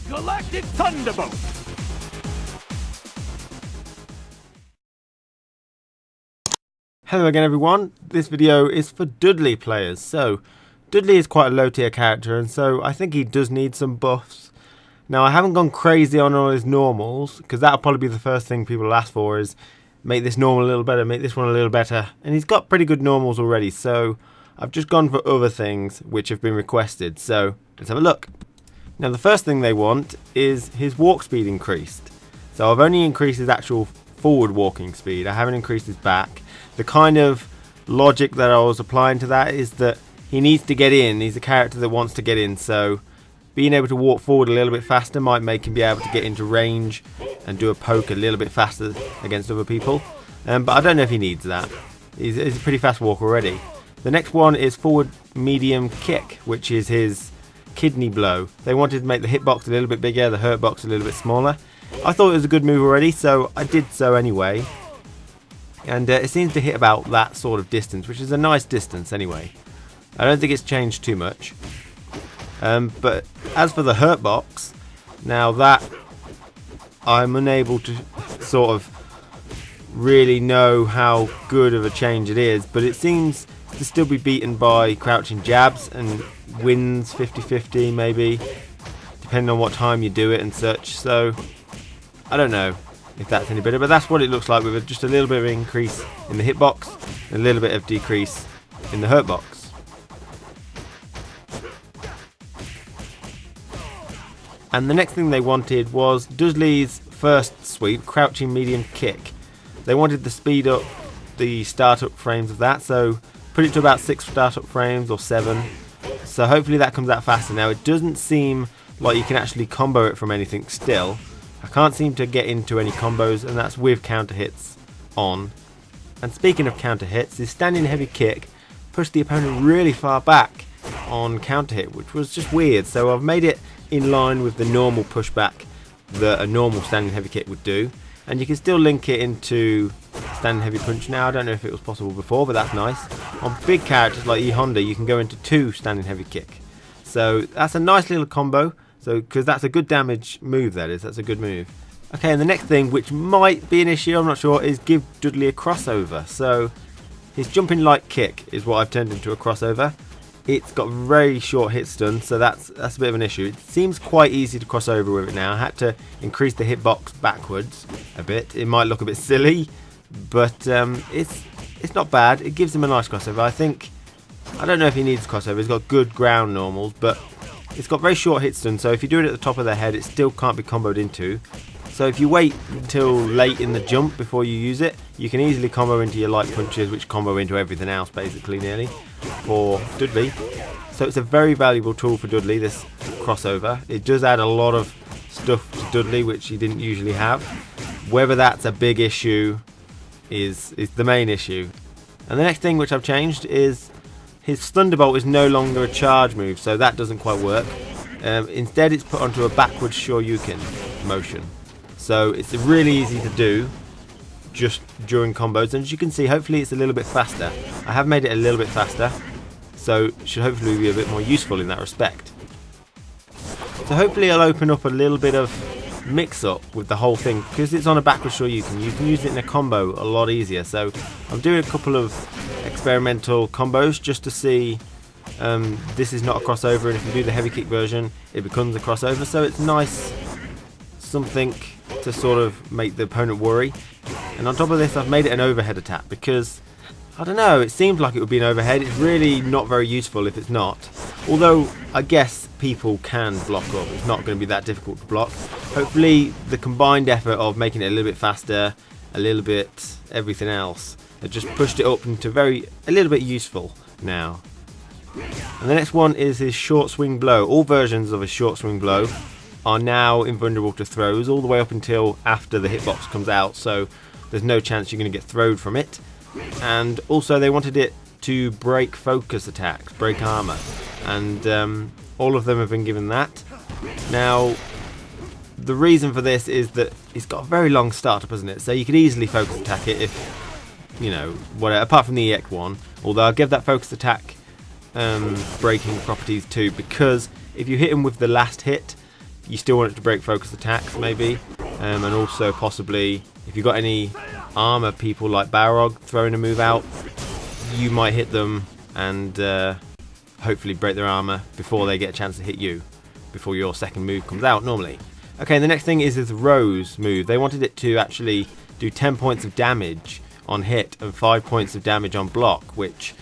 Galactic Thunderbolt! Hello again everyone, this video is for Dudley players. So, Dudley is quite a low tier character and so I think he does need some buffs. Now I haven't gone crazy on all his normals, because that'll probably be the first thing people ask for is make this normal a little better, make this one a little better. And he's got pretty good normals already, so I've just gone for other things which have been requested. So, let's have a look. Now the first thing they want is his walk speed increased. So I've only increased his actual forward walking speed, I haven't increased his back. The kind of logic that I was applying to that is that he needs to get in, he's a character that wants to get in, so being able to walk forward a little bit faster might make him be able to get into range and do a poke a little bit faster against other people. But I don't know if he needs that. He's a pretty fast walker already. The next one is forward medium kick, which is his kidney blow. They wanted to make the hitbox a little bit bigger, the hurt box a little bit smaller. I thought it was a good move already, so I did so anyway. And it seems to hit about that sort of distance, which is a nice distance anyway. I don't think it's changed too much. But as for the hurt box, now that I'm unable to sort of really know how good of a change it is, but it seems to still be beaten by crouching jabs and wins 50-50 maybe, depending on what time you do it and such. So I don't know if that's any better, but that's what it looks like with just a little bit of increase in the hitbox and a little bit of decrease in the hurt box. And the next thing they wanted was Dudley's first sweep, crouching medium kick. They wanted to speed up the startup frames of that, so put it to about 6 startup frames or 7. So hopefully that comes out faster. Now it doesn't seem like you can actually combo it from anything still. I can't seem to get into any combos, and that's with counter hits on. And speaking of counter hits, his standing heavy kick pushed the opponent really far back on counter hit, which was just weird. So I've made it in line with the normal pushback that a normal standing heavy kick would do, and you can still link it into standing heavy punch now. I don't know if it was possible before, but that's nice. On big characters like E Honda, you can go into 2 standing heavy kick, so that's a nice little combo. So, because that's a good damage move, that is, that's a good move. Okay, and the next thing, which might be an issue, I'm not sure, is give Dudley a crossover. So, his jumping light kick is what I've turned into a crossover. It's got very short hit stun, so that's a bit of an issue. It seems quite easy to cross over with it now. I had to increase the hitbox backwards a bit. It might look a bit silly, but it's not bad. It gives him a nice crossover. I don't know if he needs crossover. He's got good ground normals, but it's got very short hit stun, so if you do it at the top of the head, it still can't be comboed into. So if you wait until late in the jump before you use it, you can easily combo into your light punches, which combo into everything else basically nearly for Dudley. So it's a very valuable tool for Dudley, this crossover. It does add a lot of stuff to Dudley which he didn't usually have. Whether that's a big issue is the main issue. And the next thing which I've changed is his Thunderbolt is no longer a charge move, so that doesn't quite work. Instead it's put onto a backwards Shoryuken motion. So it's really easy to do just during combos, and as you can see, hopefully it's a little bit faster. I have made it a little bit faster, so it should hopefully be a bit more useful in that respect. So hopefully I'll open up a little bit of mix-up with the whole thing, because it's on a backwards Shoryuken. You can use it in a combo a lot easier, so I'm doing a couple of experimental combos just to see. This is not a crossover, and if you do the heavy kick version it becomes a crossover, so it's nice, something to sort of make the opponent worry. And on top of this, I've made it an overhead attack because, I don't know, it seems like it would be an overhead. It's really not very useful if it's not, although I guess people can block up. It's not going to be that difficult to block. Hopefully the combined effort of making it a little bit faster, a little bit everything else, it just pushed it up into a little bit useful now. And the next one is his short swing blow. All versions of his short swing blow are now invulnerable to throws all the way up until after the hitbox comes out, so there's no chance you're going to get throwed from it. And also they wanted it to break focus attacks, break armor, and all of them have been given that. Now the reason for this is that it's got a very long startup, isn't it? So you could easily focus attack it if, you know, whatever, apart from the EX one, although I'll give that focus attack breaking properties too, because if you hit him with the last hit, you still want it to break focus attacks maybe, and also possibly if you've got any armor people like Balrog throwing a move out, you might hit them and hopefully break their armor before they get a chance to hit you, before your second move comes out normally. Okay, the next thing is this Rose move. They wanted it to actually do 10 points of damage on hit and 5 points of damage on block, which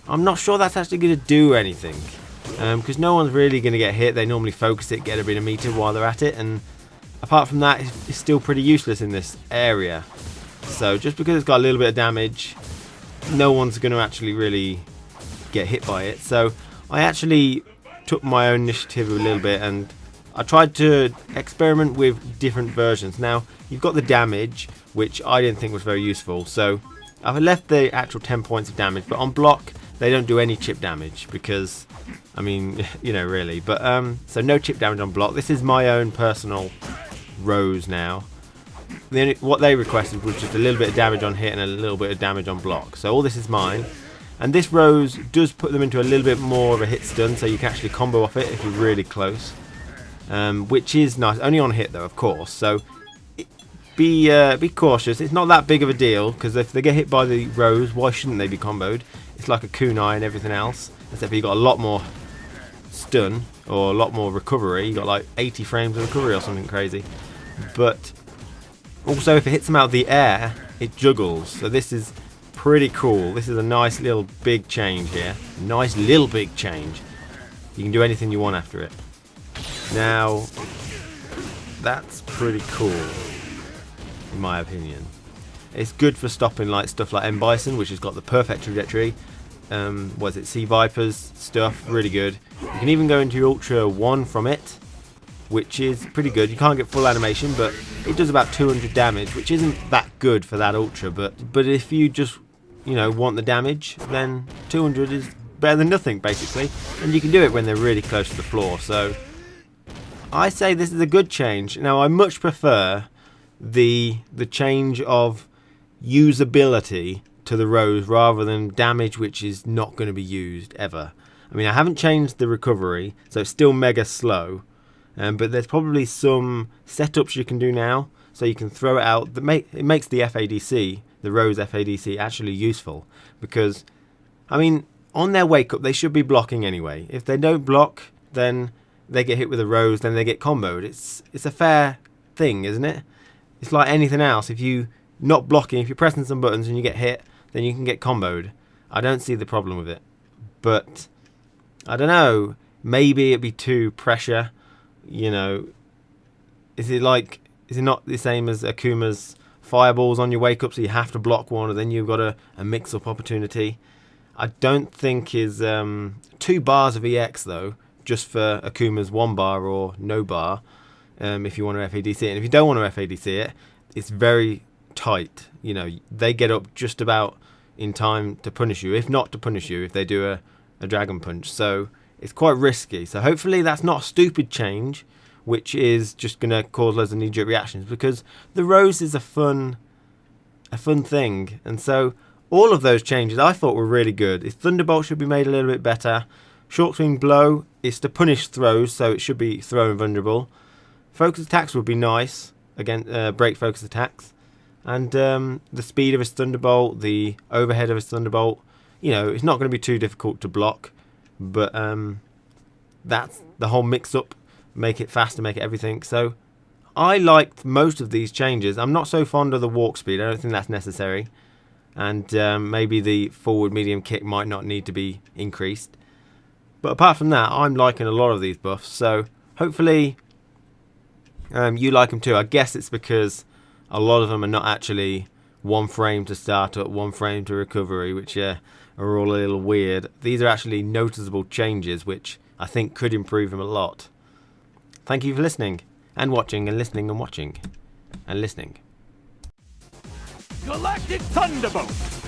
I'm not sure that's actually going to do anything, because no one's really going to get hit. They normally focus it, get a bit of meter while they're at it, and apart from that, it's still pretty useless in this area. So just because it's got a little bit of damage, no one's going to actually really get hit by it. So I actually took my own initiative a little bit and I tried to experiment with different versions. Now you've got the damage, which I didn't think was very useful, so I've left the actual 10 points of damage, but on block they don't do any chip damage because, I mean, you know, really. But so no chip damage on block. This is my own personal Rose now. What they requested was just a little bit of damage on hit and a little bit of damage on block. So all this is mine. And this Rose does put them into a little bit more of a hit stun, so you can actually combo off it if you're really close. Which is nice. Only on hit though, of course. So be cautious. It's not that big of a deal, because if they get hit by the Rose, why shouldn't they be comboed? It's like a kunai and everything else, except for you got a lot more stun or a lot more recovery. You got like 80 frames of recovery or something crazy. But also, if it hits them out of the air, it juggles. So this is pretty cool. This is a nice little big change here. Nice little big change. You can do anything you want after it. Now, that's pretty cool, in my opinion. It's good for stopping like stuff like M Bison, which has got the perfect trajectory. Was it Sea Vipers stuff? Really good. You can even go into Ultra 1 from it, which is pretty good. You can't get full animation, but it does about 200 damage, which isn't that good for that Ultra. But if you just, you know, want the damage, then 200 is better than nothing, basically. And you can do it when they're really close to the floor. So I say this is a good change. Now, I much prefer the change of usability to the Rose rather than damage, which is not going to be used ever. I mean, I haven't changed the recovery, so it's still mega slow. But there's probably some setups you can do now, so you can throw it out. It makes the FADC, the Rose FADC, actually useful, because, I mean, on their wake up they should be blocking anyway. If they don't block, then they get hit with a Rose, then they get comboed. It's a fair thing, isn't it? It's like anything else. If you not blocking, if you're pressing some buttons and you get hit, then you can get comboed. I don't see the problem with it. But I don't know. Maybe it'd be too pressure. You know, is it not the same as Akuma's fireballs on your wake up, so you have to block one and then you've got a mix up opportunity? I don't think is 2 bars of EX though, just for Akuma's 1 bar or no bar, if you want to FADC it. And if you don't want to FADC it, it's very tight. You know, they get up just about in time to punish you, if not to punish you, if they do a dragon punch. So it's quite risky. So hopefully that's not a stupid change, which is just going to cause loads of knee-jerk reactions, because the Rose is a fun thing. And so all of those changes I thought were really good. If Thunderbolt should be made a little bit better. Short swing blow is to punish throws, so it should be throw invulnerable. Focus attacks would be nice, again, break focus attacks. And the speed of his Thunderbolt, the overhead of his Thunderbolt, you know, it's not going to be too difficult to block. But that's the whole mix-up, make it faster, make it everything. So I liked most of these changes. I'm not so fond of the walk speed. I don't think that's necessary. And maybe the forward medium kick might not need to be increased. But apart from that, I'm liking a lot of these buffs. So hopefully you like them too. I guess it's because a lot of them are not actually 1 frame to start up, 1 frame to recovery, which are all a little weird. These are actually noticeable changes, which I think could improve them a lot. Thank you for listening, and watching, and listening, and watching, and listening. Galactic Thunderbolt!